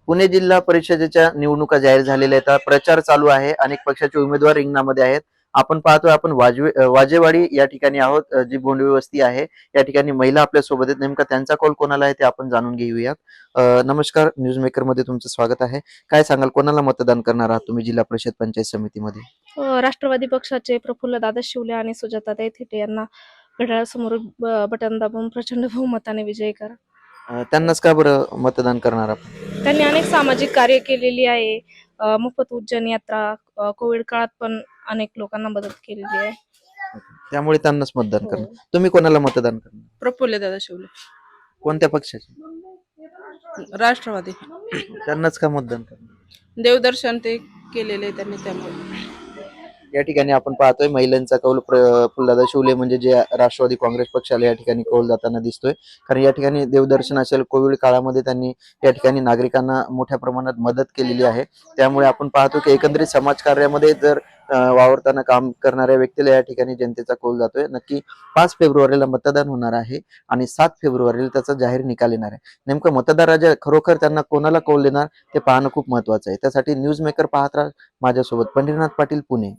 पुणे जिल्हा परिषदेच्या निवडणुका जाहीर झालेल्या आहेत. प्रचार चालू आहे. अनेक पक्षाचे उमेदवार रिंगणामध्ये आहेत. आपण पाहतोय आपण वाजेवाडी या ठिकाणी आहोत. जी भोंडवे वस्ती आहे या ठिकाणी महिला आपल्या सोबत आहेत. नेमका त्यांचा कौल कोणाला आहे ते आपण जाणून घेऊयात. नमस्कार, न्यूज मेकर मध्ये तुमचं स्वागत आहे. काय सांगाल, कोणाला मतदान करणार आहात तुम्ही जिल्हा परिषद पंचायत समितीमध्ये? राष्ट्रवादी पक्षाचे प्रफुल्लदादा शिवले आणि सुजाताताई थिटे यांना घड्याळासमोर बटन दाबून प्रचंड बहुमताने विजयी करा. त्यांनाच का बरं मतदान करणार आपण? त्यांनी अनेक सामाजिक कार्य केलेली आहे. मोफत उज्जैन यात्रा, कोविड काळात पण अनेक लोकांना मदत केलेली आहे. त्यामुळे त्यांनाच मतदान हो. करणार. तुम्ही कोणाला मतदान करणार? प्रफुल्लदादा शिवले, कोणत्या पक्षाचे? राष्ट्रवादी. त्यांनाच का मतदान करणार? देवदर्शन ते केलेले त्यांनी, त्यामुळे. या ठिकाणी आपण पाहतोय महिलांचा कौल प्रफुल्लदादा शिवले म्हणजे जे राष्ट्रवादी काँग्रेस पक्षाला या ठिकाणी कौल जाताना दिसतोय. कारण या ठिकाणी देवदर्शन असेल, कोविड काळामध्ये त्यांनी या ठिकाणी नागरिकांना मोठ्या प्रमाणात मदत केलेली आहे. त्यामुळे आपण पाहतो की एकंदरीत समाजकार्यामध्ये जर वावरताना काम करणाऱ्या व्यक्तीला या ठिकाणी जनतेचा कौल जातोय. नक्की 5 फेब्रुवारीला मतदान होणार आहे आणि 7 फेब्रुवारीला त्याचा जाहीर निकाल येणार आहे. नेमकं मतदाराच्या खरोखर त्यांना कोणाला कौल देणार ते पाहणं खूप महत्वाचं आहे. त्यासाठी न्यूज मेकर पाहत राहा माझ्यासोबत. पंढरीनाथ पाटील, पुणे.